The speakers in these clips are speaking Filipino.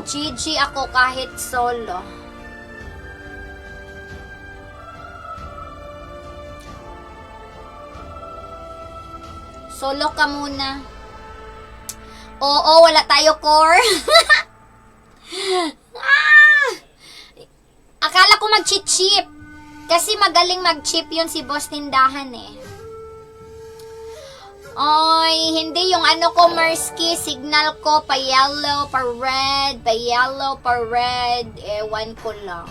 GG ako kahit solo. Solo ka muna. Oo, wala tayo core. Ah! Akala ko mag-chip. Kasi magaling mag-chip yun si boss tindahan eh. Oy, hindi yung ano ko, Mersky, signal ko, pa-yellow, pa-red, pa-yellow, pa-red, ewan ko lang.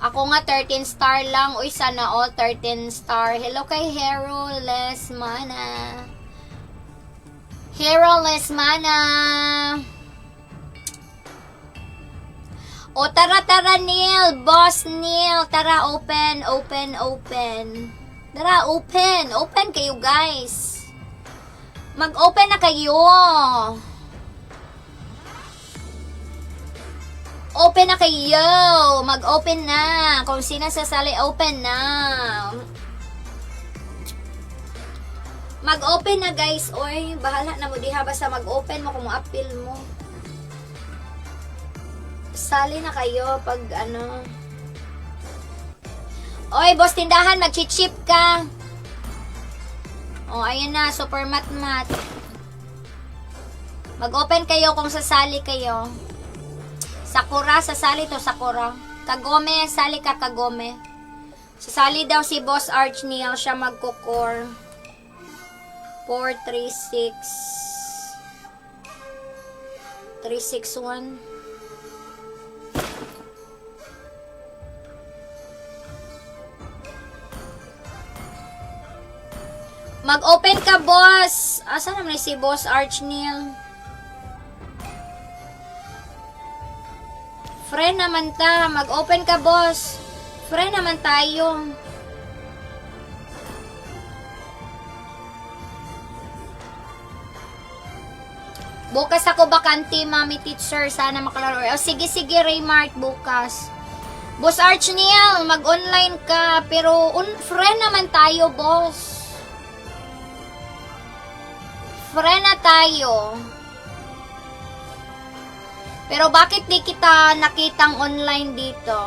Ako nga, 13 star lang. Uy, sana all 13 star. Hello kay Hero Lesmana. Hero Lesmana. O, tara, Neil. Boss Neil. Tara, open. Tara, open kayo, guys. Mag-open na kayo. Open na kayo. Mag-open na. Kung sino sasali, open na. Mag-open na, guys. Oy, bahala na mo diha. Basta mag-open mo kung ma-appeal mo. Sali na kayo pag ano. Oy, boss tindahan, mag-chip ka. Oh, ayun na, super mat-mat. Mag-open kayo kung sasali kayo. Sakura, sasali to, Sakura. Kagome, sali ka, Kagome. Sasali daw si Boss Arch Neil, siya magkukor. 436 361. Mag-open ka, boss. Asa naman si Boss Arch Neil? Friend naman ta. Mag-open ka, boss. Friend naman tayo. Bukas ako bakante, mami teacher. Sana makalaro. O, sige, Raymart, bukas. Boss Arch Neil, mag-online ka. Pero, friend naman tayo, boss. Friend na tayo. Pero bakit di kita nakitang online dito?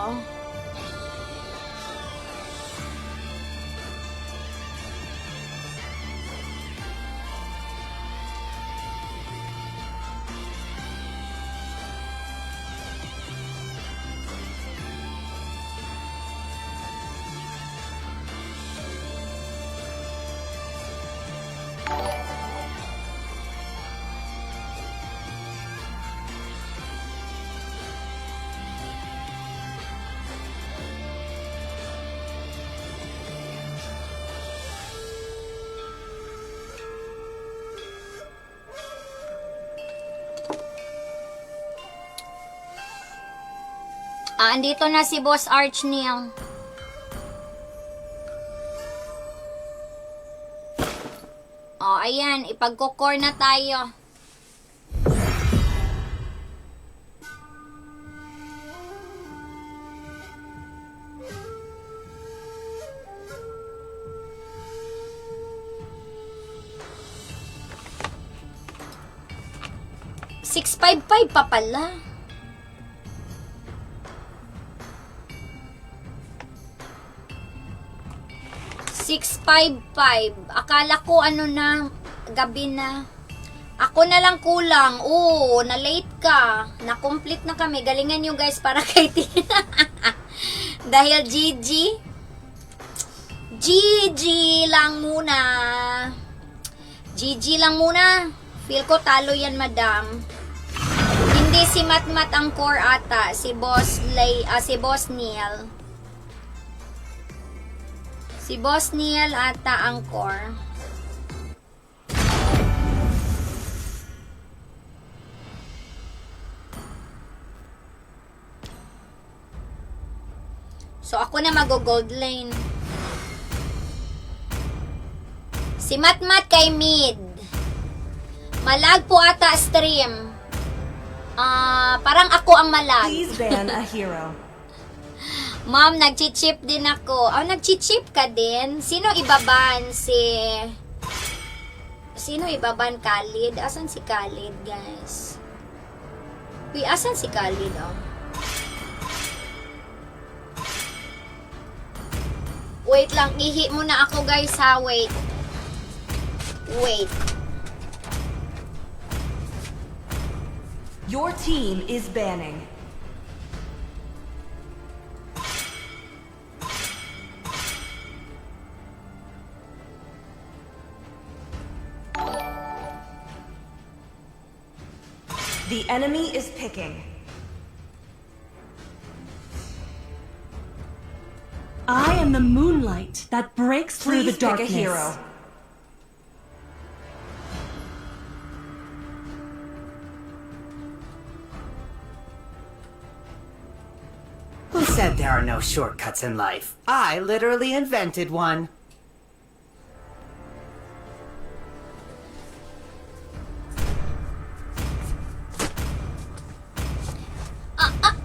Andito na si Boss Arch Neil. O, ayan. Ipagkukor na tayo. $655 pa pala. $655. Akala ko ano na, gabi na. Ako na lang kulang. Oo, na-late ka. Na-complete na kami. Galingan nyo guys para kay Tina. Dahil GG lang muna. GG lang muna. Feel ko talo yan, madam. Hindi si Matmat ang core ata. Si Boss Neil. Si Boss Neil ata ang core. So, ako na mag-gold lane. Si Matmat kay mid. Malag po ata stream. Parang ako ang malag. Please ban a hero. Ma'am, nag-chip din ako. Nag-chip ka din? Sino ibaban? Sino ibaban? Khalid? Asan si Khalid, guys? Uy, asan si Kali daw? Wait lang, ihi muna ako guys ha, wait. Wait. Your team is banning. The enemy is picking. I am the moonlight that breaks through the Please pick a darkness. hero. Who said there are no shortcuts in life? I literally invented one.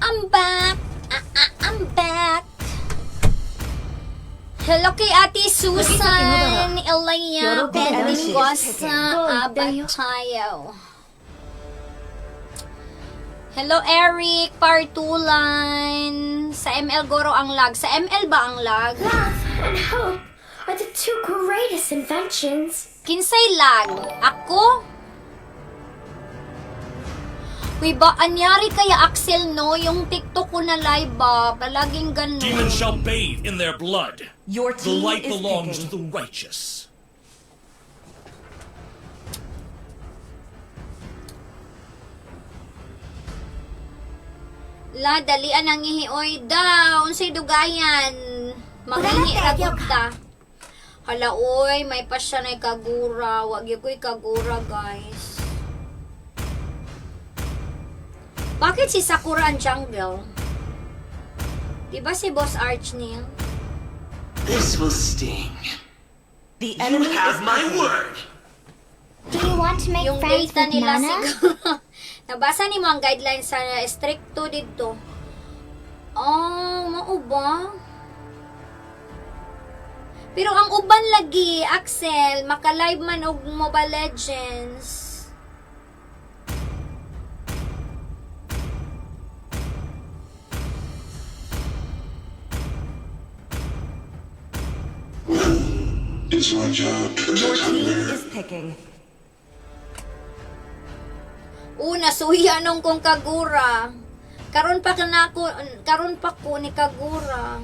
I'm back. I'm back. Hello kay Ate Susan, Elia, Bengosa, Abatayo. Hello Eric, Partulan. Sa ML Goro ang lag. Sa ML ba ang lag? Love and hope are the two greatest inventions. Kinsay lag? Ako? Uy ba, anyari kaya Axel no? Yung TikTok ko na live ba? Palaging ganun. Demons shall bathe in their blood. Your The team light is belongs to picking. the righteous. La, dalian ang ihioy daw. Unsay dugayan. Manghihi ragod ta. Hala, oy, may pa siya na kagura. Wag yung ko'y kagura, guys. Bakit si Sakura ang jungle? Diba si Boss Arch Neil? This will sting. The enemy is my picking. word. Do you want to make Yung friends data with nila Nana? siguro. Nabasa ni mo ang guidelines sa stricto dito. Oh, mao ba? Pero ang uban lagi, Axel, maka-live man og Mobile Legends. It's my job to Your protect team her. is picking. Una, suya nung kong kagura. Karon pa ko ni kagura.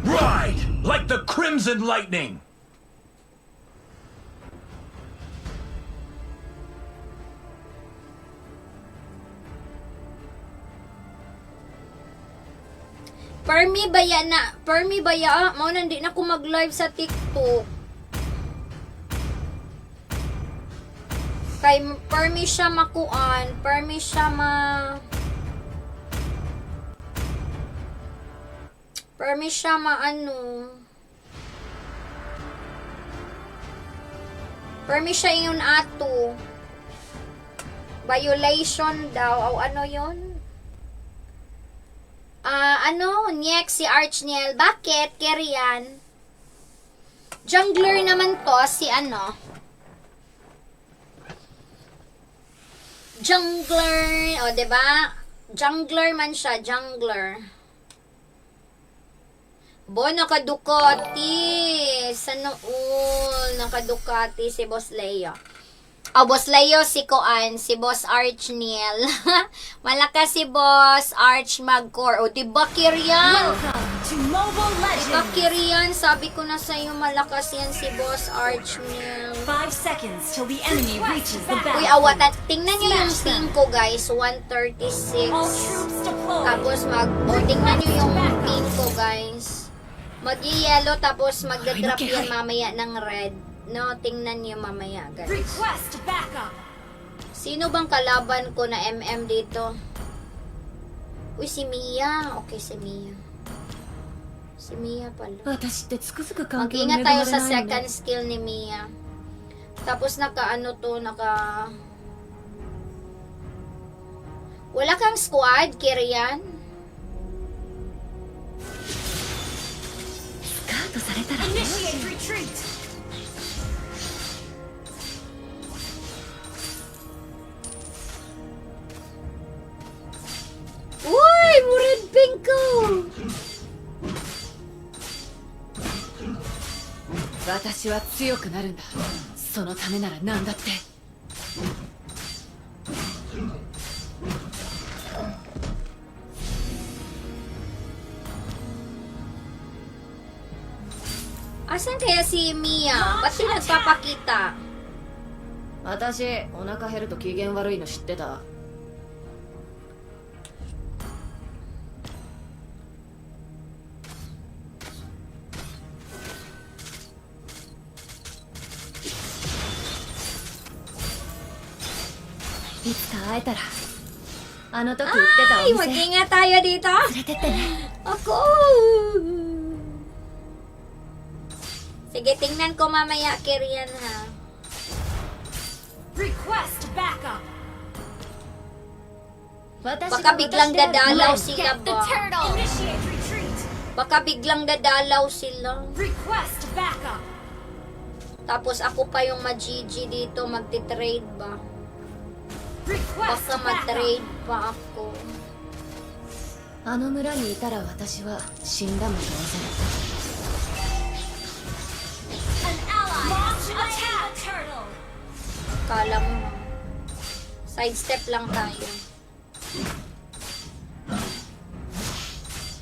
Ride like the crimson lightning. Permi baya, mao nandi na ko mag-live sa TikTok. Kay permi siya makuan, permi siya permi siya yun ato. Violation daw, o ano yun? Nyek si Archniel. Bakit? Kerian. Jungler naman to, si Jungler, o diba? Jungler man siya, jungler. Bo, nakadukati. Sa nool, nakadukati si Boss Leo. Boss Leo, si Koan, si Boss Arch Neil. Malakas si Boss Arch Magcore. O, diba, Kirian? Welcome to Mobile Diba, Legends. Kirian? Sabi ko na sa'yo, malakas yan si Boss Arch Neil. 5 seconds till the enemy reaches the Uy, battle. awatan. Tingnan nyo yung ping ko, guys. 136. All troops deployed. Tapos tingnan nyo yung ping ko, guys. Mag-yellow, tapos mag-drop yan mamaya ng red. No, tingnan nyo mamaya, guys. Request backup. Sino bang kalaban ko na MM dito? Uy, si Mia. Okay, si Mia. Si Mia pala. Mag-ingat tayo sa second skill ni Mia. Tapos naka Wala kang squad, Kirian? スカウトされたら Initiate retreat. Uy! Murid pink ko! 私は強くなるんだ。そのためなら何だって。Asan kaya si Mia? Ba't di nagpapakita? 私、お腹減ると機嫌悪いの知ってた。いつか会えたら、あの時言ってた Ay, お店 mag-ingat tayo dito. 連れてってね。 Ako! Sige, tingnan ko mamaya, Kirian, ha? Request backup. 私 Baka biglang dadalaw sila Get the ba? turtle. Initiate retreat. Baka biglang dadalaw sila. Request backup. Tapos ako pa yung ma-GG dito, magti-trade ba? Request Baka backup. mag-trade pa ako. あの村にいたら私は死んだも同然。 An ally. Launch attack. Turtle. Kala mo. Sidestep lang tayo.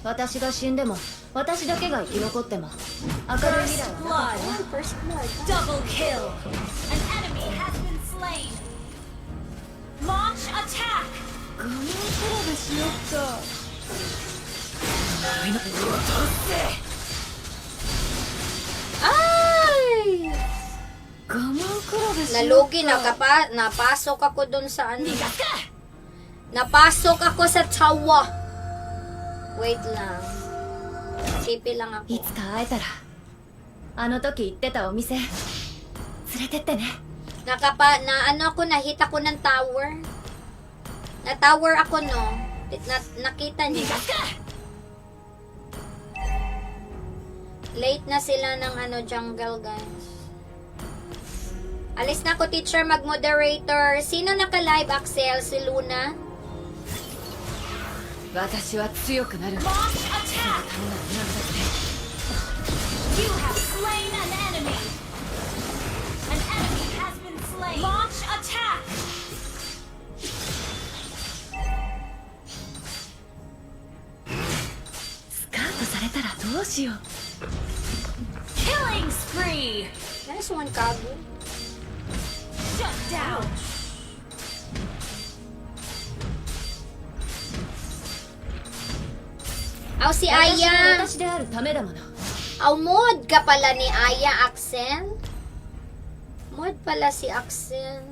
私が死んでも私だけが生き残っても明るい未来はなかった First blood. Double kill. An enemy has been slain. Launch attack. 画面コラボしよっか Ay! 画面コラボしよっか Nalugi, napasok ako dun sa ano. Napasok ako sa tawa. Wait lang. Sipi lang ako. いつか会えたらあの時言ってたお店連れてってね Nahita ko ng tower. Na tower ako, no? Nakita niyo. Late na sila ng jungle, guys. Alis na ako, teacher, mag-moderator. Sino naka-live, Axel? Si Luna? 私は強くなるんだ Launch attack. ためなら何だって You have slain an enemy. An enemy has been slain. Launch attack. スカウトされたらどうしよう Killing spree. Nice one, Kago. Shut down. Aw, si 私は Aya. 私であるためだもの Aw, mod ka pala ni Aya, Axel. Mod pala si Axel.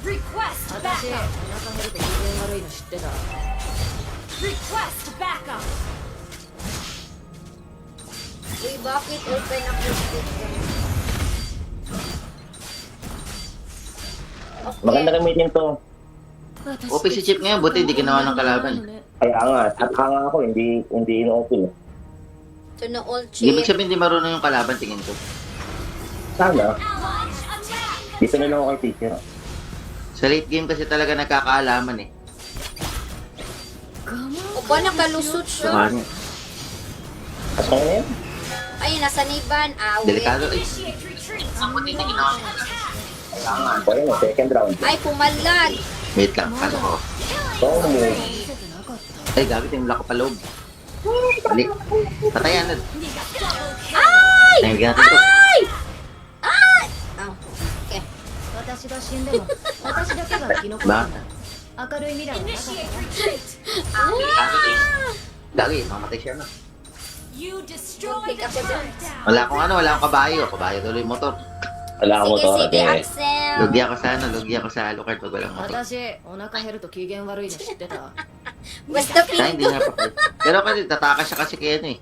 Request 私お backup. 腹減ると機嫌悪いの知ってた Request backup. Uy, bakit open ako dito? Okay. Maganda gamitin to. 私 OP si Chip ngayon, buti hindi ginawa ng kalaban. Kaya nga, at hanga ako, hindi ino-open. To no all Ibig chip. sabihin hindi marunong yung kalaban, tingin ko. Sana, Launch attack. dito na lang ako kay teacher. Sa late game kasi talaga nagkakaalaman eh. 画面 O ba, nakalusot siya? Sumani. At kaya na yan? Ay, nasa niban. Awit. Delikado eh. Initiate retreat. Buti hindi ginawa. Kaya nga, second round. Ay, pumalag. Wait lang, ano ko? So, 見せてなかった Ay, gabi, tinula ko pa loob. Balik. Patayan na. Ay! Nahigyan natin to. Ay! Ay! Oh, okay. 私が死んでも私だけが生き残るん Ba? だ明るい未来はなかった Initiate retreat. Ah! Gagi, mamatay siya na. You destroyed Pick the up the turret. Wala akong kabayo. Kabayo tuloy yung motor. Wala akong Sige, motor. sige, eh. Axel. Lugi ako sa Alucard pag walang motor. 私お腹減ると機嫌悪いの知ってた Basta Kaya hindi ping. nga pa. Pero kasi tataka siya kasi kaya ano eh.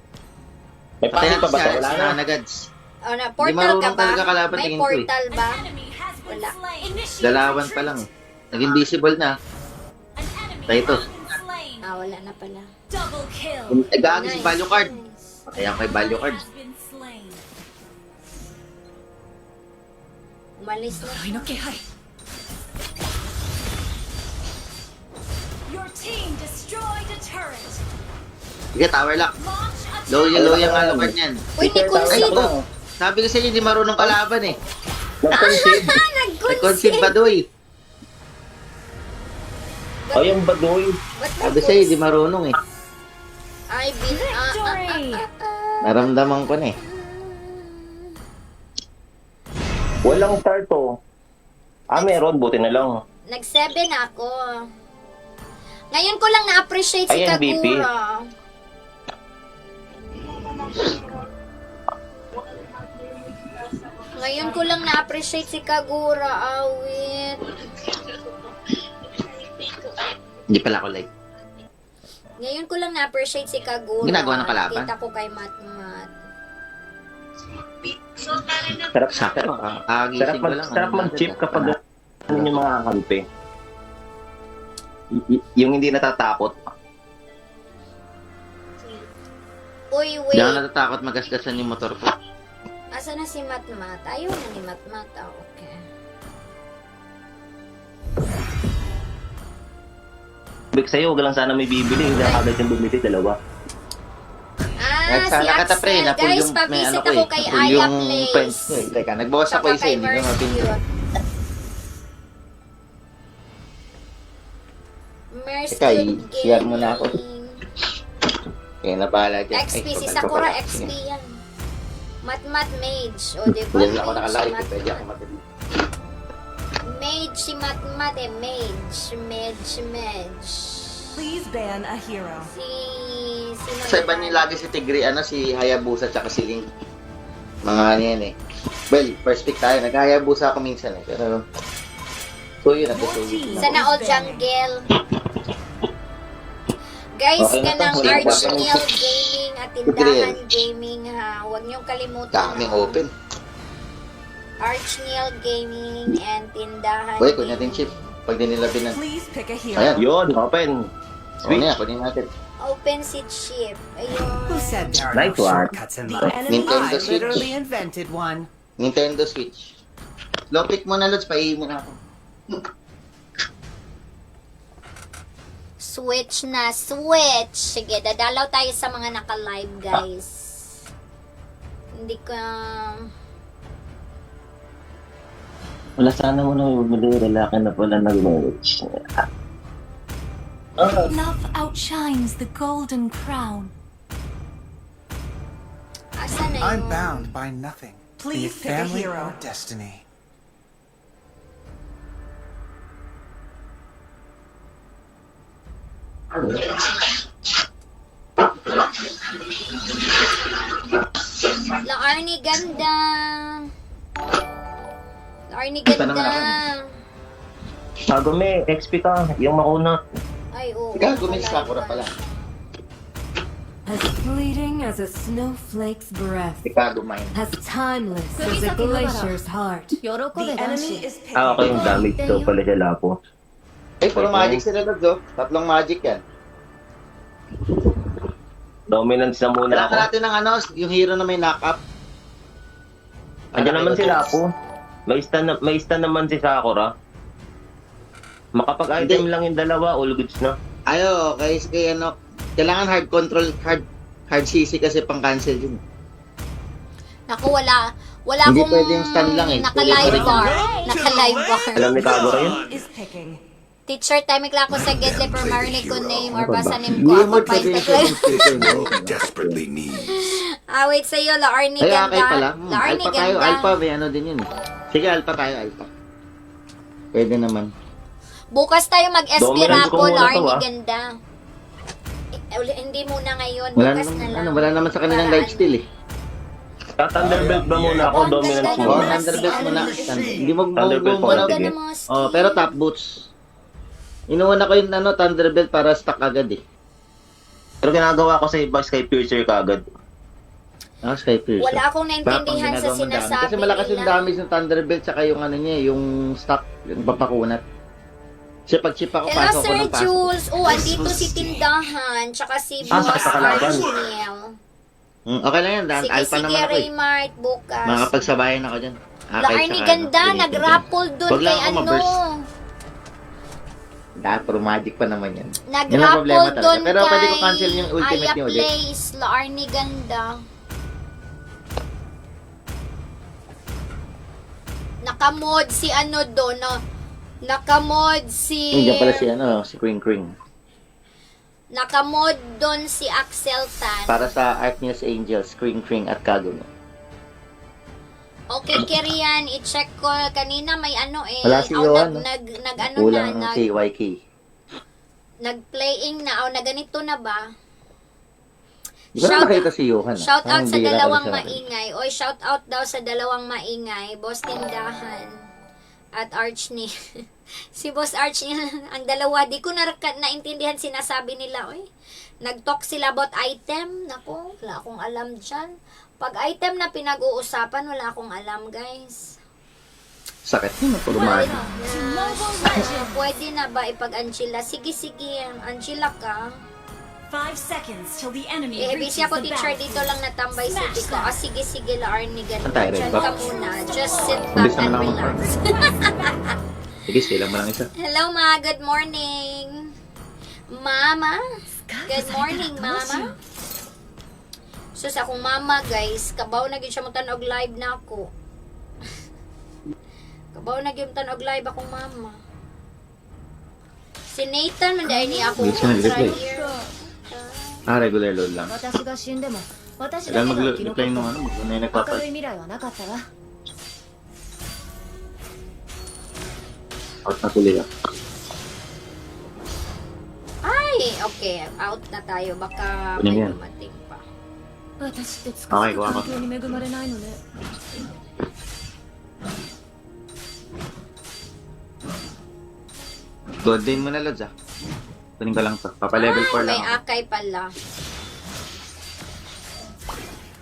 May Patayan pangit pa ba siya, ito? Wala si na. Nanagads. Oh, na, Hindi portal ka marunong ba? talaga kalaban, May tingin ko eh. portal ba? An enemy has been Wala. slain. Initiate Dalawan pa retreat. lang eh. Naging visible na. An enemy Titus. has been slain. Wala na pala. Double kill. Gagi si value card. Nice. Kaya may value card. Has been slain. Umalis na. Your team destroyed a turret. Sige, tower lock. Launch attack. Low yung Alucard niyan. Uy, ni Ay, Concede. naku. Sabi ko sa inyo, di marunong kalaban eh. Nag-concede. Nag-concede ba doy? O yung baduy. Ba't Sabi sa'yo, di marunong eh. Ay, Victory. Naramdaman ko na eh. Walang start to. Meron. Buti na lang. Nag-7 ako. Ngayon ko lang na-appreciate si Ay, MVP. Kagura. Ngayon ko lang na-appreciate si Kagura, awit. Hindi pala ako like. Ngayon ko lang na-appreciate si Kagura. Ginagawa ng kalaban? Nakita ko kay Matmat. Sarap Sa akin, Sarap, kagising ko lang. sarap mag-chip kapag ano yung mga kakampi. Yung hindi natatakot. Uy, Hindi ako wait. natatakot magasgasan yung motor ko. Asa na si Matmat? Ayaw na ni Matmat. Okay. Big sa'yo, huwag lang sana may bibili. Hindi na kagad yung bumili, dalawa. Si Sana kita pre, Axel. napul Guys, yung may pavisit ano ko ako eh. kay Napul Aya yung Place. friends ko eh. Teka, nagbawas ako Saka isa, kay hindi ko mapindot. Mercute. Mercute Teka, i-share mo na ako. Gaming. Kaya nabahala dyan. XP, si total ko Sakura pala. XP Sige. yan. Matmat Mage. O, diba? Diyan ako Mage nakalaki, si pwede ako Matmat. matindi. Mage si Matmat eh. Mage. Please ban a hero. Sino Sa iba niyo lagi si Tigri, si Hayabusa tsaka si Link. Mga ano yan eh. Well, first pick tayo. Nag-Hayabusa ako minsan eh. Pero, so yun, nag-sulit na. Sana all jungle. Guys, Okay na to. kanang Sige, Archniel okay. Gaming at Tindahan Gaming ha. Huwag niyong kalimutan. Daming open. Archniel Gaming and Tindahan Boy, kunin natin chip. Pag di nila binan. Please pick a hero. Ayan. Yun, open. O na yan, kunin natin. Open seat ship. Ayun. Who said there are Nice no one. shortcuts in The life? enemy Nintendo I Switch. literally invented one. Nintendo Switch. Low pick mo na, Lods. Paihin mo na ako. Switch na, switch. Sige, dadalaw tayo sa mga naka-live, guys. Hindi ko... Wala sana mo na bumili. Lalaki na pala nag-marriage. Love outshines the golden crown. Asa na yun? I'm bound by nothing. Please be it pick a family hero. or destiny. La Arnie, ganda. La Arnie, Ito naman ganda. Bago may XP ka. Yung mauna. Ay, oo. Ikaw, gumis Sakura pala. As fleeting as a snowflake's breath, Chicago mine. as timeless as a glacier's heart. The The enemy is picking. Okay yung damage daw pala siya lapo. Ay, puro magic sila, Lods, oh. Tatlong magic yan. Dominance na muna Kailangan ako. natin ng yung hero na may knock-up. Andiyan naman si Lapo. May stun naman si Sakura. Makapag-item Hindi. lang yung dalawa, all goods na. Ayo, okay, kailangan hard control, hard CC kasi pang cancel yun. Naku, wala Hindi akong pwede yung stand lang eh. naka-live Pwede bar. Naka-live bar. Alam ni Kagura yun? Is picking. Teacher, time ko sa Gedle per marinig ko name or basa name ko. Hindi Ako mo pa pwede yung Desperately needs. wait sa'yo, La Arnie, Ay, ganda. okay pala. La Arnie, Alpha tayo, ganda. alpha, may ano din yun. Sige, alpha tayo, alpha. Pwede naman. Bukas tayo mag-SB Dominance Rapo, ko muna La to, Arnie, ah. ganda. Hindi muna ngayon, Wala bukas naman, na lang. wala naman sa kanilang Para lifesteal eh. Thunderbelt ba muna ako? Ang Dominance ganda Oh, muna. naman. Thunderbelt mo na. Hindi mo Thunderbelt mo mo na. na. Ganda Sige. ng mga skin. Oh, pero top boots. Inuuna ko yung Thunderbelt para stock agad eh. Pero ginagawa ko sa iba, Sky Piercer kagad. Sky Piercer. Wala akong naintindihan sa sinasabi Kasi malakas yung nila. damage ng Thunderbelt saka yung ano niya, yung stock, yung papakunat. Kasi pag chip ako, Hello, pasok ko Sir ng pasok. Jules. Oh, andito si Tindahan. Tsaka si Ah, Boss sa kalaban. Archniel. Okay lang yan, dahil Sige, alpha sige, naman ako eh. Raymart, bukas. Makakapagsabayan ako dyan. Laarni ganda, nag-raffle dun Wag lang kay ako ano. ma-burst. Dahil puro magic pa naman yan. Yan ang Nag-raffle problema talaga. dun Pero kay pwede ko cancel yung ultimate Aya niyo ulit. Place, Laarni ganda. Nakamod si ano doon, no? Nakamod si... Hindi pala si ano, si Kring Kring. Nakamod doon si Axel Tan. Para sa Archnews Angels, Kring Kring at Kaguno. Okay, Kirian, i-check ko. Kanina may ano eh. Wala si Oh, Johan, no? nag-ano Kulang na, si YK. nag-playing na, o naganito na ba? Di ba na nakita si Johan? Shout out sa dalawang maingay. maingay. Oy, shout out daw sa dalawang maingay. Boss Tindahan at Archnie. Si Boss Archnie, ang dalawa, di ko naintindihan sinasabi nila. Oy, nag-talk sila about item. Naku, wala akong alam dyan. Pag item na pinag-uusapan, wala akong alam, guys. Sakit yun, puro magic. Pwede na ba ipag-Angela? Sige, sige. Angela ka. 5 seconds till the enemy Busy reaches ako, the teacher, dito battlefield. lang natambay sa Smash tiko. Ah, sige, sige, Laarni, ganun. Antay, Diyan Red ka Box. muna. Just sit Bilis back and naman ako relax. Sige, silang mo lang isa. Hello, ma. Good morning. Mama. Good morning, mama. Sus, akong mama, guys. Kabaw na gyud siya mo tanog live na ako. Kabaw na gyud tanog live akong mama. Si Nathan, manday ni ako. Bilis ka nag-reply. Right here. Regular load lang. 私が死んでも私だ Tagal けが生き残 mag-reply った nung ano, mag-una yung 明るい nagpapat. 未来はなかったわ Out na tuloy ako. Ay, okay. Out na tayo. Baka Kunin mo may yan. dumating pa. 私ってつく Okay, づく gawa ko. 環境に恵まれないのね Good din mo na, Lods, ah. Kunin ko lang to. Papa-level 4 lang May ako. akay pala.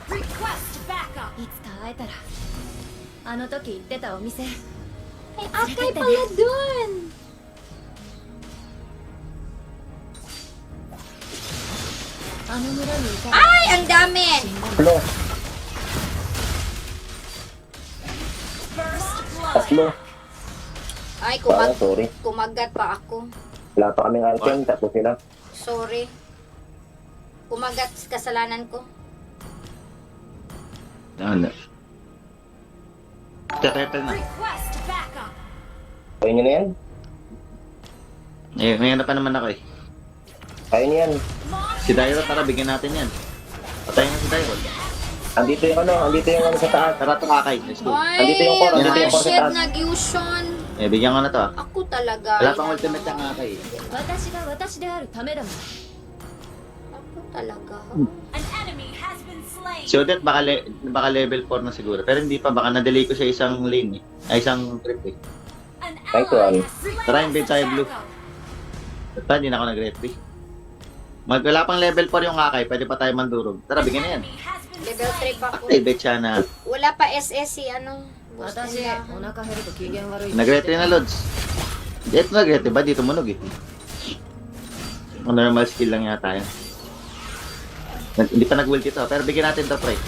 Request backup. いつか会えたらあの時言ってたお店 May akay pala dun. Ay, ang dami. Tatlo. Ay, sorry. kumagat pa ako. Wala pa kaming item, tapos sila. Sorry. Kumagat, kasalanan ko. Ano? Tetrepel na. Request backup. Kaya nyo na yan? Eh, may ano pa naman ako eh. Kaya nyo yan. Si Dairo, tara, bigyan natin yan. Patayin na si Dairo. Andito yung ano sa taas. Tara, tumakay. Let's go. Ay, Andito yung core, andito yung core sa Marshall taas. nag-fusion. Eh, bigyan ko na to, ah. Ako talaga. Wala pang ultimate ang akay. 私が私であるためだもん Ako talaga. An enemy has been slain. Si Odette, baka level 4 na siguro. Pero hindi pa, baka na-delay ko sa isang lane eh. Ay, isang trip eh. An Right ally one. has slain Tara, invade tayo, Blue. backup. Ba't hindi na ako nag-retry? Wala pang level 4 yung akay, pwede pa tayo mandurog. Tara, bigyan na yan. Enemy has been Level 3 pa ako. Ay, bet siya na. Wala pa SS si ano. 私お腹減ると機嫌悪い Nag-retry na, Lods. Ito nag-retry ba? Dito munog eh. Normal skill lang yata yan. Hindi pa nag-wilt ito, pero bigyan natin to, pre. An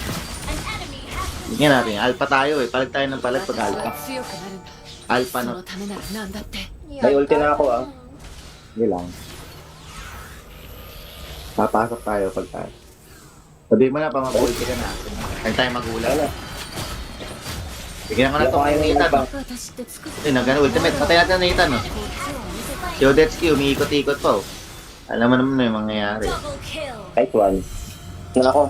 enemy has been Bigyan natin. Alpha tayo eh. Palag tayo ng palag pag alpha. 強くなるんだ Alpha そ no. のためなら何だって May ulti na ako, ah. Hindi lang. Papasok tayo pag tayo. Sabi mo na, pamag-ulti ka na. Kaya tayo mag-ulan. Bigyan ko na itong kay Nathan. 私ってつくづく Eh, nag-ultimate. Patay natin na Nathan, no? Si Odetsky, umiikot-ikot pa, oh. Alam mo naman na yung mangyayari. double kill. Right one. Ano ako?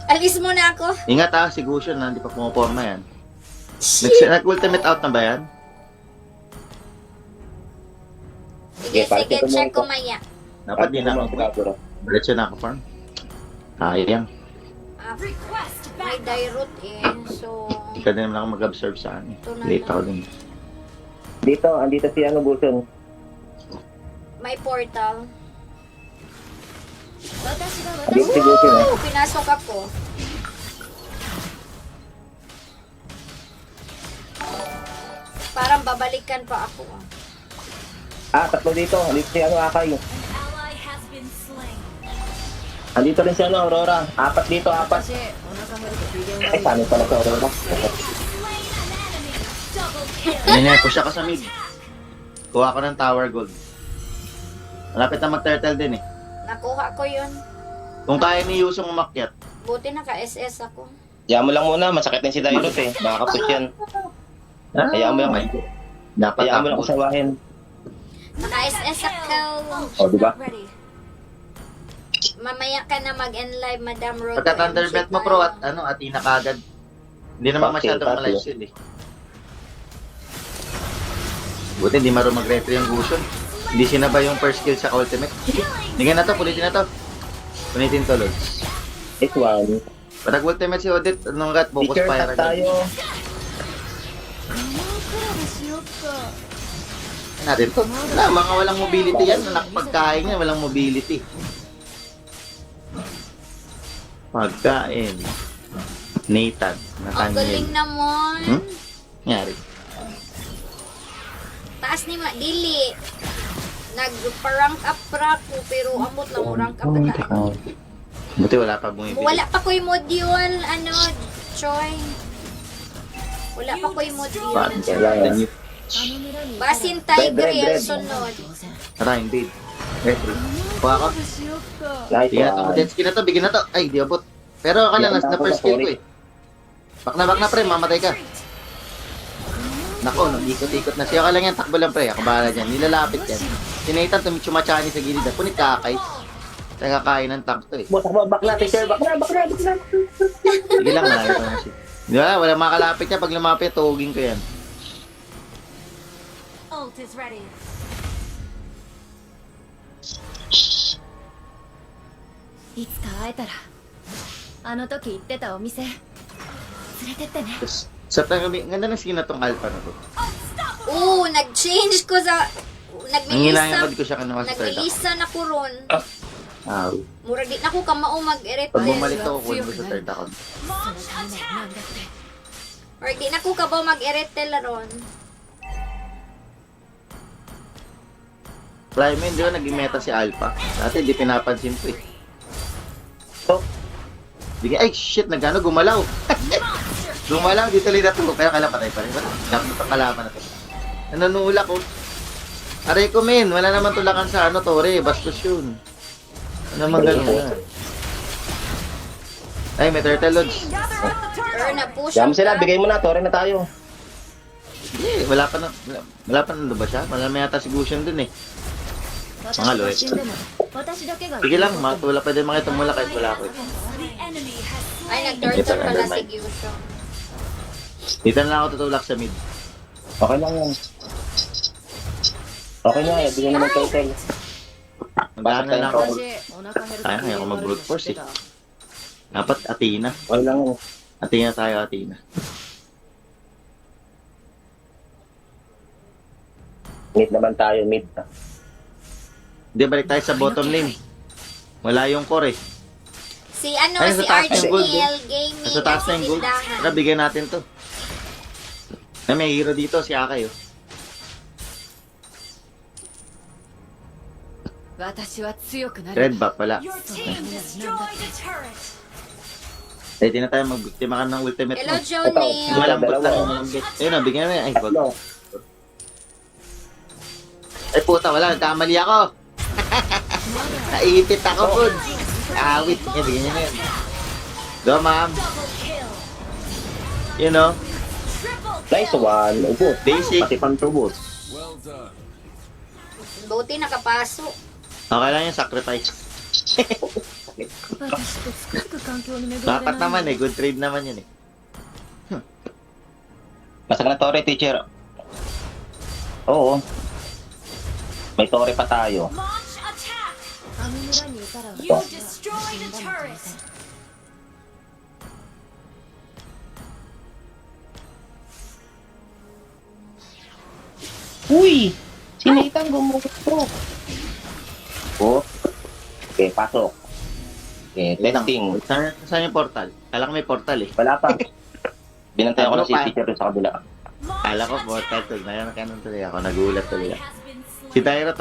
Alis mo na ako. Ingat ah, si Gusion na, hindi pa pumaporma yan. Nag-ultimate out na ba yan? Sige, sige, check ko maya. Dapat din ako. Siguro. Diretso na ako, farm. Sayang. Request May backup. Dairut eh. So, Hindi ka din naman ako mag-observe sa akin. Ito na Late lang. ako din. Dito, andito si ano, Buson. may portal. 私が Andito si Buson, ah. Oh, pinasok ako. Parang babalikan pa ako. Ah. Tatlo dito. Andito si Akay. An ally has been slain. Andito rin si Aurora. 4 dito, 4. 私お腹減ると機嫌がいい Paano pala si Aurora? Slain an enemy. Double kill. Ninepo siya ka sa mid. Kuha ko ng tower gold. Malapit na mag-turtle din eh. Nakuha ko yun. Kung kaya ni Yusong umakyat. Buti naka-SS ako. Hayaan mo lang muna. Masakit din si Dairot eh. Makakapos yan. Hayaan mo lang. Dapat Hayaan mo lang ako. usawahin. Naka-SS ako. O, diba? Ready. Mamaya ka na mag-enlive, Madam Roto. Pagka Thunderbelt mo pro at Athena kagad. Hindi naman Okay, masyadong tatlo. alive yun eh. Buti hindi marunong mag-retry yung Gusion. Hindi sinabay yung first kill sa ultimate. Tingnan na to, pulitin na to. Punitin to, Lods. It's one. Pag ultimate si Odette, anong gat, focus Teacher, fire tap tayo. natin to. Wala, mga walang mobility yan. Nakapagkain yan, walang mobility. Pagkain. Nathan. Ang Nathaniel. galing naman. Nangyari. Taas ni Dili. Nagpa-rank up ra ko, pero amot lang mo rank up na. Buti wala pa bumibili. Wala pa ko yung module, Choy. Wala pa ko yung module. Kailangan nyo. Basin Tiger yung sunod. Tara, indeed. Retry. Kuha ko. Light Bigyan na to. one. Dead skin na to. Bigyan na to. Ay, di abot. Pero akala na first kill ko eh. Back na pre. Mamatay ka. Nako, nag-ikot-ikot na siya. Akala yan, takbo lang pre. Ako bahala dyan. Nilalapit yan. Si Nathan tumitsumachani sa gilid. Punit kakay. Kakain ng tank to eh. Boss, bakla, teacher. Bakla. Sige lang, malaki ito na siya. Di ba? Wala makalapit niya. Pag lumapit, tuhugin ko yan. Ult is ready. いつか会えたらあの時言ってたお店連れてってね Tapos, sa tangabi, ganda ng skin na tong alpha na to. Oo, nag-change ko sa... Nangilangin ko siya kanina sa third ako. Nag-release na ko ron. Ah, Mura di na ko kamao mag-erect. pag bumalik to, kukunin ko sa third account. Launch attack. Or di na ko kabaw mag-eretel ron. Flyman, di ba naging meta si Alpha? Dati hindi pinapansin ko eh. So, ay shit, nagano, gumalaw. Gumalaw, dito ulit na to. Pero kailan patay pa rin. Dapat itong kalaban na to. Nanunula ko. Aray ko men, wala naman tulakan sa Tore, bastos yun. Ano naman ganun na. Ay, may turtle lodge. Or na-push Diyan mo sila. Bigay mo na. Tore na tayo. Hindi, wala pa na ba siya? Wala may yata si Gusion dun eh. 私が死んでも私だけが Sige lang, matula pa din mga tumula kahit wala ko eh. The enemy has Ay, slain. nag-turtle pala si Gyusho. Dito na lang ako tutulak sa mid. Okay lang yan. Okay na. Bigyan mo ng total. Magdaan na lang ako. 私お腹減ると Kaya ko mag-brute force eh. Dapat Athena. Okay lang yan. Athena tayo, Athena. Mid naman tayo. Mid. Hindi, balik tayo sa bottom lane. Wala yung core eh. Si ano, Ay, si sa taas na yung gold, Archneil Gaming. Nasa taas na yung gold. tindahan. Tara, bigyan natin to. Na may hero dito, si Akay oh. 私は強くなる Red buff, wala. Your team destroyed a turret. Ay, di na tayo magbiktima ka ng ultimate Hello, mo. Jonil. Malambot lang, malambot. Ayun na, bigyan na. Ay, wag. Ay, puta, wala. Nagkamali ako. Naipit ako, bud. Awit. Ay, bigyan niya na yun. Go, ma'am. Double kill. You know, Triple Nice kill. one. Ubus. basic. Pati pantubos. Buti nakapasok. Okay lang yung sacrifice. 私とつくづく環境に恵まれ Dapat ない naman eh. Good trade naman yun eh. Basta ka na Tore, teacher. Oo. May Tore pa tayo. Launch attack. あの村にいたら You destroyed a turret. Uy! Si Nathan gumusto. Oh. Okay, pasok. Okay, testing. Saan yung portal? Kala ko may portal eh. Wala pa. Binantayan ko na si Ano pa? teacher doon sa kabila. Kala ko portal to. Ngayon kanon tuloy ako. Nagulat tuloy ako. Has been slain. Si Tyra